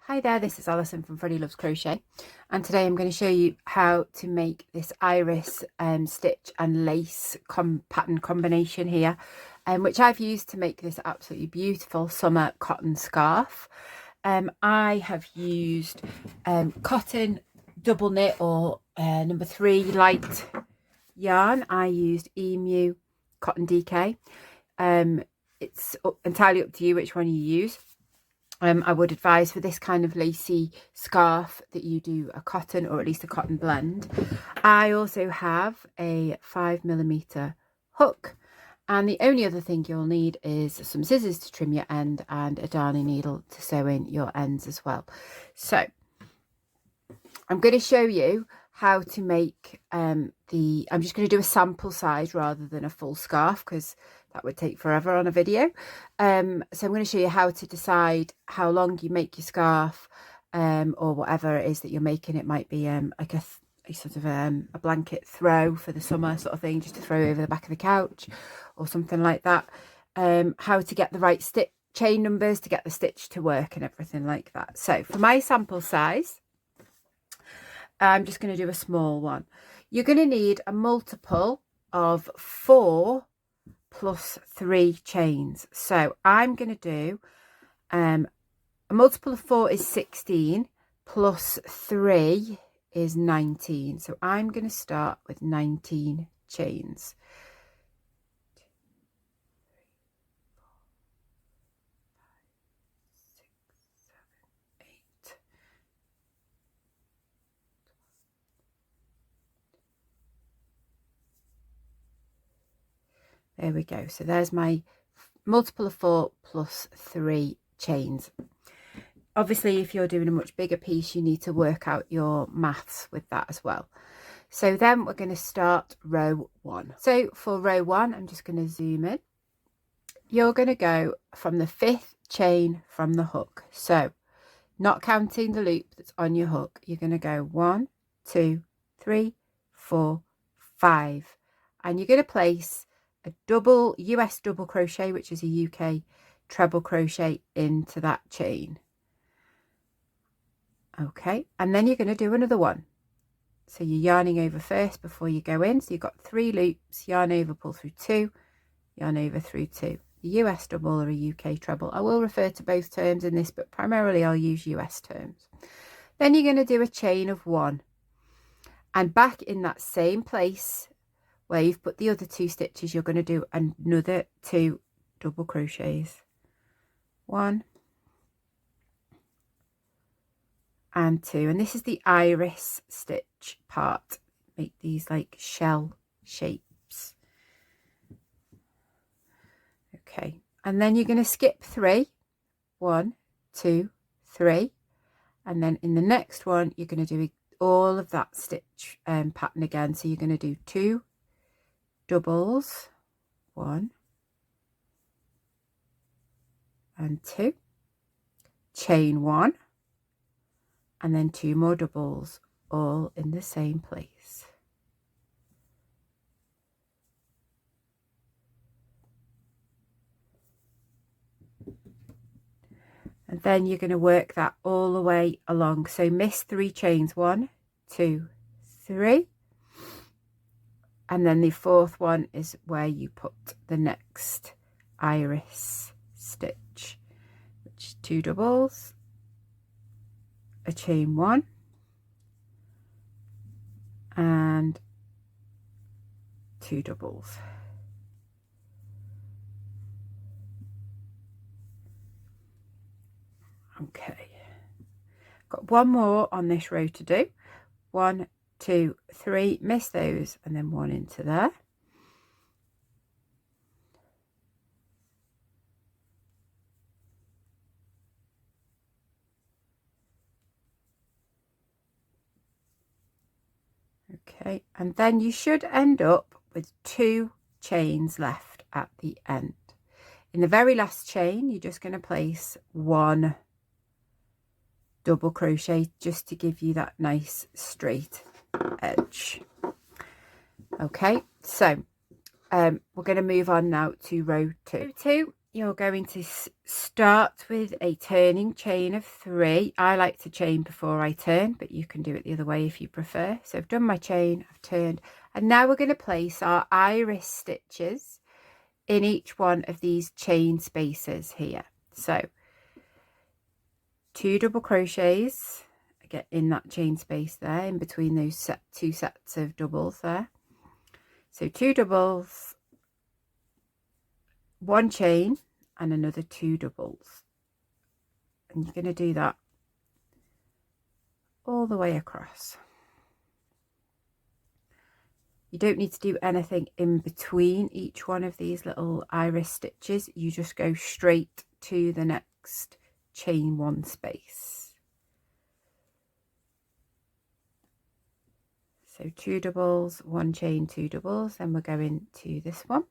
Hi there, this is Alison from Freddie Loves Crochet, and today I'm going to show you how to make this iris stitch and lace pattern combination here, which I've used to make this absolutely beautiful summer cotton scarf. I have used cotton double knit or number 3 light yarn. I used Emu cotton DK. It's entirely up to you which one you use. I would advise for this kind of lacy scarf that you do a cotton or at least a cotton blend. I also have a 5mm hook, and the only other thing you'll need is some scissors to trim your end and a darning needle to sew in your ends as well. So I'm going to show you how to make I'm just going to do a sample size rather than a full scarf because that would take forever on a video. So I'm going to show you how to decide how long you make your scarf, or whatever it is that you're making. It might be like a sort of a blanket throw for the summer sort of thing, just to throw over the back of the couch or something like that. How to get the right chain numbers to get the stitch to work and everything like that. So for my sample size, I'm just going to do a small one. You're going to need a multiple of 4 plus 3 chains. So I'm going to do a multiple of 4 is 16 plus 3 is 19. So I'm going to start with 19 chains. There we go. So there's my multiple of 4 plus 3 chains. Obviously, if you're doing a much bigger piece, you need to work out your maths with that as well. So then we're going to start row 1. So for row 1, I'm just going to zoom in. You're going to go from the 5th chain from the hook. So not counting the loop that's on your hook, you're going to go 1, 2, 3, 4, 5. And you're going to place a double US double crochet, which is a UK treble crochet, into that chain. Okay, and then you're going to do another one. So you're yarning over first before you go in. So you've got 3 loops, yarn over, pull through 2, yarn over through 2. A US double or a UK treble. I will refer to both terms in this, but primarily I'll use US terms. Then you're going to do a chain of 1, and back in that same place where you've put the other 2 stitches, you're going to do another 2 double crochets. 1 and 2, and this is the iris stitch part. Make these like shell shapes. Okay, and then you're going to skip 3. 1, 2, 3, and then in the next one you're going to do all of that stitch pattern again. So you're going to do 2 doubles, 1 and 2, chain 1, and then 2 more doubles, all in the same place. And then you're going to work that all the way along. So miss 3 chains, 1, 2, 3. And then the 4th one is where you put the next iris stitch, which is 2 doubles, a chain 1, and 2 doubles. Okay, got one more on this row to do. 1, 2, 3, miss those, and then 1 into there. Okay, and then you should end up with 2 chains left at the end. In the very last chain, you're just going to place 1 double crochet just to give you that nice straight edge. Okay, so we're going to move on now to row 2. Row 2 you're going to start with a turning chain of 3. I like to chain before I turn, but you can do it the other way if you prefer. So I've done my chain, I've turned, and now we're going to place our iris stitches in each one of these chain spaces here. So 2 double crochets, get in that chain space there, in between those 2 sets of doubles there. So 2 doubles, 1 chain, and another 2 doubles, and you're going to do that all the way across. You don't need to do anything in between each one of these little iris stitches. You just go straight to the next chain 1 space. So 2 doubles, 1 chain, 2 doubles, then we're going to this one.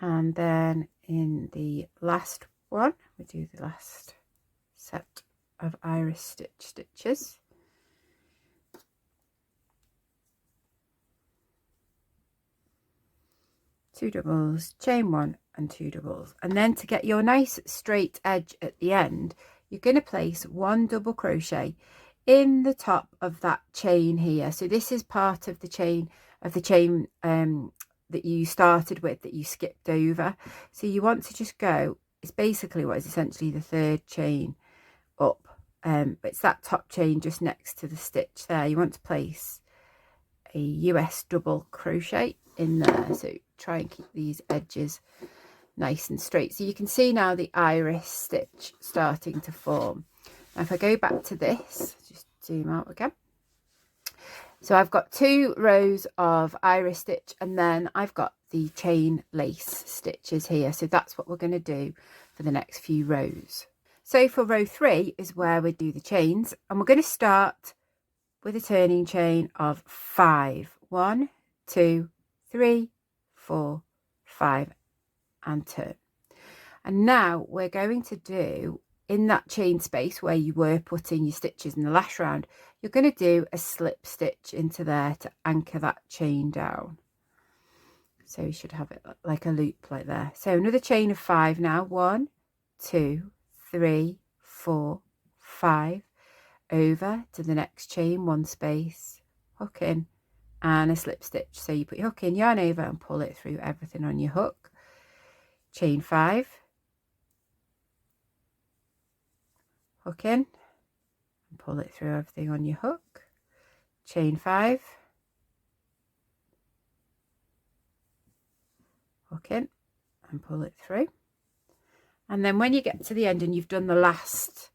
And then in the last one, we do the last set of iris stitches. Two doubles, chain 1 and 2 doubles. And then to get your nice straight edge at the end, you're going to place 1 double crochet in the top of that chain here. So this is part of the chain that you started with, that you skipped over. So you want to just go, it's basically what is essentially the 3rd chain up, but it's that top chain just next to the stitch there. You want to place a US double crochet in there, so try and keep these edges nice and straight. So you can see now the iris stitch starting to form. Now if I go back to this, just zoom out again. So I've got 2 rows of iris stitch, and then I've got the chain lace stitches here. So that's what we're going to do for the next few rows. So for row 3 is where we do the chains, and we're going to start with a turning chain of 5. 1, 2, 3, 4, 5, and turn. And now we're going to do, in that chain space where you were putting your stitches in the last round, you're going to do a slip stitch into there to anchor that chain down. So you should have it like a loop like there. So another chain of 5 now. 1, 2, 3, 4, 5, over to the next chain 1 space, hook in, and a slip stitch. So you put your hook in, yarn over, and pull it through everything on your hook. Chain 5, hook in, and pull it through everything on your hook. Chain 5, hook in, and pull it through. And then when you get to the end and you've done the last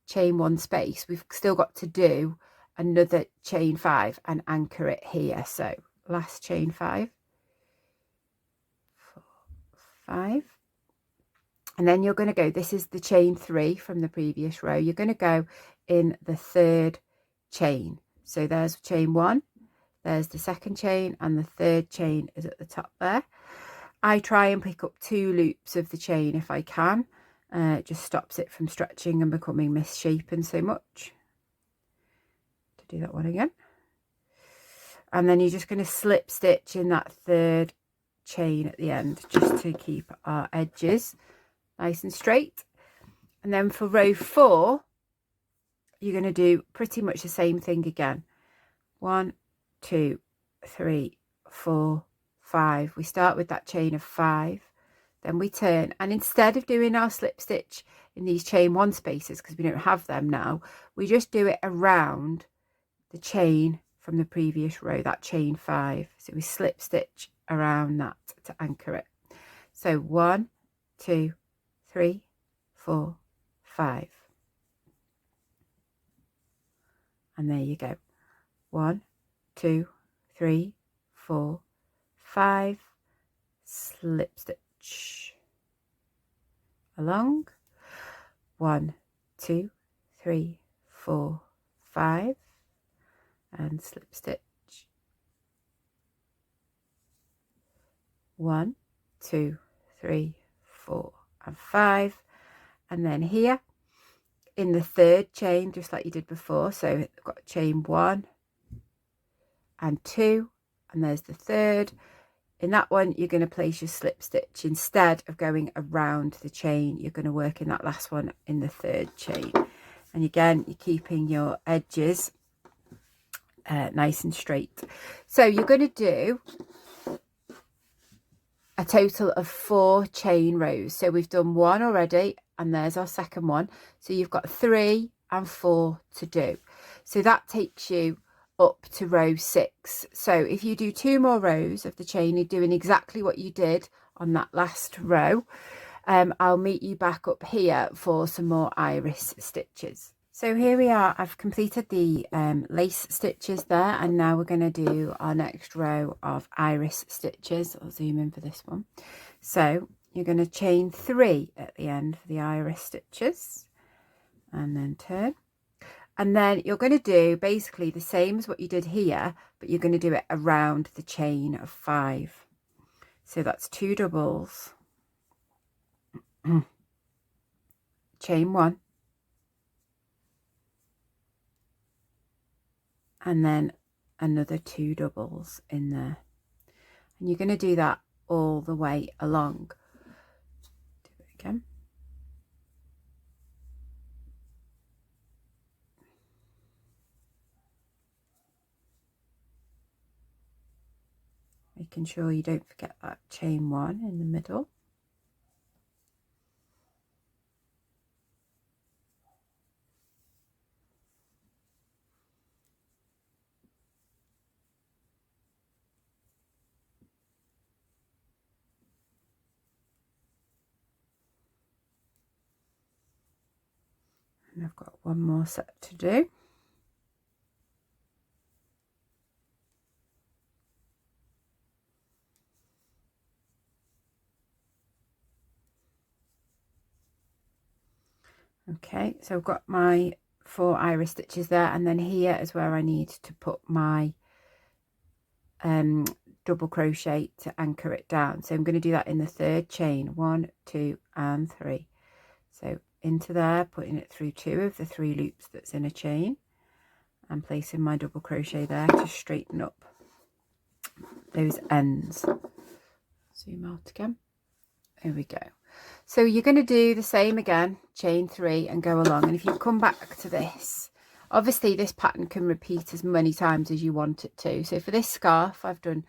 chain 1 space, we've still got to do another chain 5 and anchor it here. So last chain 5, 4, 5, and then you're going to go, this is the chain 3 from the previous row, you're going to go in the 3rd chain. So there's chain 1, there's the 2nd chain, and the 3rd chain is at the top there. I try and pick up 2 loops of the chain if I can. It just stops it from stretching and becoming misshapen so much. To do that one again. And then you're just going to slip stitch in that 3rd chain at the end, just to keep our edges nice and straight. And then for row 4, you're going to do pretty much the same thing again. 1, 2, 3, 4, 5. We start with that chain of 5, then we turn, and instead of doing our slip stitch in these chain 1 spaces, because we don't have them now, we just do it around the chain from the previous row, that chain 5. So we slip stitch around that to anchor it. So 1, 2, 3, 4, 5, and there you go. 1, 2, 3, 4, 5, slip stitch along. 1, 2, 3, 4, 5, and slip stitch. 1, 2, 3, 4 and 5, and then here in the third chain, just like you did before, so I've got chain 1 and 2, and there's the third. In that one, you're going to place your slip stitch. Instead of going around the chain, you're going to work in that last one in the third chain. And again, you're keeping your edges nice and straight. So you're going to do a total of 4 chain rows. So we've done 1 already, and there's our second one. So you've got 3 and 4 to do. So that takes you up to row 6. So if you do 2 more rows of the chain, you're doing exactly what you did on that last row. I'll meet you back up here for some more iris stitches. So here we are. I've completed the lace stitches there, and now we're going to do our next row of iris stitches. I'll zoom in for this one. So you're going to chain 3 at the end for the iris stitches, and then turn. And then you're going to do basically the same as what you did here, but you're going to do it around the chain of 5. So that's 2 doubles, chain 1, and then another 2 doubles in there. And you're going to do that all the way along. Do it again. Making sure you don't forget that chain 1 in the middle. And I've got one more set to do. Okay, so I've got my 4 iris stitches there, and then here is where I need to put my double crochet to anchor it down. So I'm going to do that in the third chain, 1, 2 and 3. So into there, putting it through 2 of the 3 loops that's in a chain, and placing my double crochet there to straighten up those ends. Zoom out again. There we go. So you're going to do the same again, chain 3 and go along. And if you come back to this, obviously this pattern can repeat as many times as you want it to. So for this scarf, I've done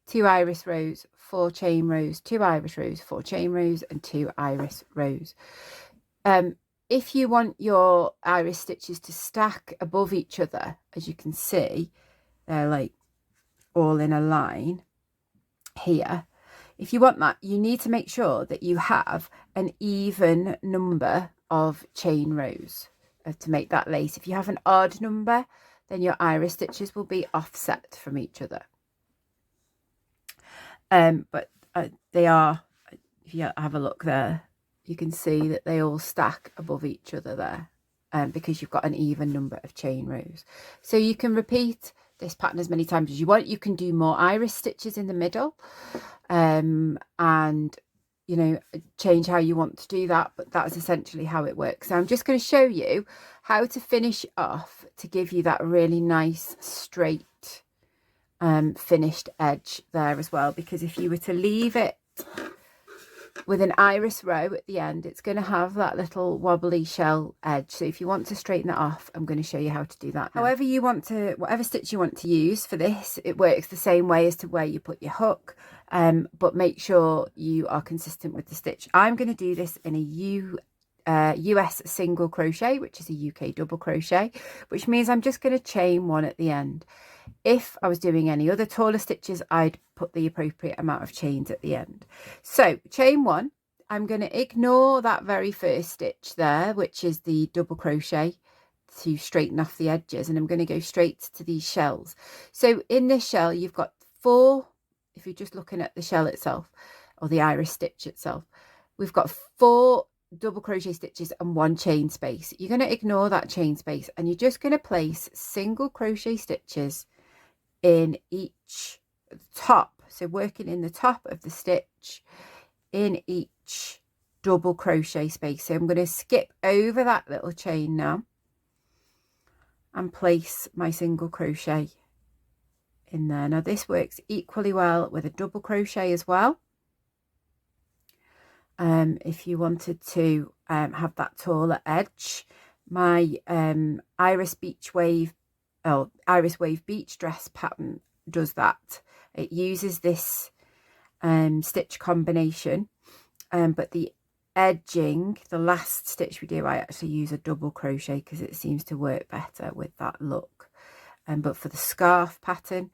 2 iris rows, 4 chain rows, 2 iris rows, 4 chain rows and 2 iris rows. If you want your iris stitches to stack above each other, as you can see, they're like all in a line here. If you want that, you need to make sure that you have an even number of chain rows to make that lace. If you have an odd number, then your iris stitches will be offset from each other. But they are, if you have a look there, you can see that they all stack above each other there, because you've got an even number of chain rows. So you can repeat this pattern as many times as you want. You can do more iris stitches in the middle, and you know, change how you want to do that, but that's essentially how it works. So I'm just going to show you how to finish off to give you that really nice straight finished edge there as well, because if you were to leave it with an iris row at the end, it's going to have that little wobbly shell edge. So if you want to straighten it off, I'm going to show you how to do that now. However you want to, whatever stitch you want to use for this, it works the same way as to where you put your hook, but make sure you are consistent with the stitch. I'm going to do this in a US single crochet, which is a UK double crochet, which means I'm just going to chain 1 at the end. If I was doing any other taller stitches, I'd put the appropriate amount of chains at the end. So chain 1, I'm going to ignore that very first stitch there, which is the double crochet to straighten off the edges, and I'm going to go straight to these shells. So in this shell, you've got 4, if you're just looking at the shell itself or the iris stitch itself, we've got 4 double crochet stitches and 1 chain space. You're going to ignore that chain space, and you're just going to place single crochet stitches in each top, so working in the top of the stitch in each double crochet space. So I'm going to skip over that little chain now and place my single crochet in there. Now this works equally well with a double crochet as well. If you wanted to have that taller edge, my Iris Wave beach dress pattern does that. It uses this stitch combination, but the edging, the last stitch we do, I actually use a double crochet because it seems to work better with that look. But for the scarf pattern,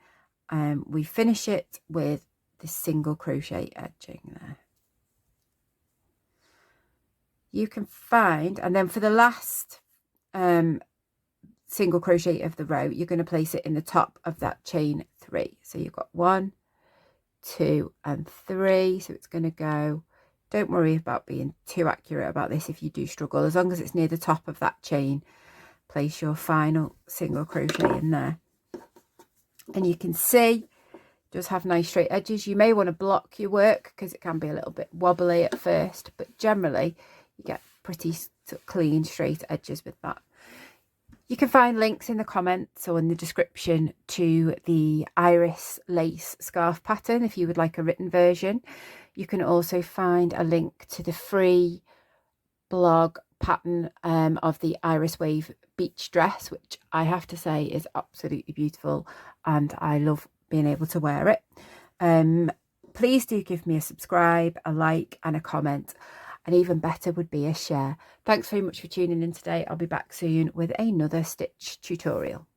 we finish it with the single crochet edging there. You can find, and then for the last single crochet of the row, you're going to place it in the top of that chain 3. So you've got 1, 2 and 3. So it's going to go, don't worry about being too accurate about this if you do struggle, as long as it's near the top of that chain, place your final single crochet in there. And you can see it does have nice straight edges. You may want to block your work because it can be a little bit wobbly at first, but generally you get pretty clean straight edges with that. You can find links in the comments or in the description to the Iris lace scarf pattern if you would like a written version. You can also find a link to the free blog pattern of the Iris Wave beach dress, which I have to say is absolutely beautiful and I love being able to wear it. Please do give me a subscribe, a like and a comment. And even better would be a share. Thanks very much for tuning in today. I'll be back soon with another stitch tutorial.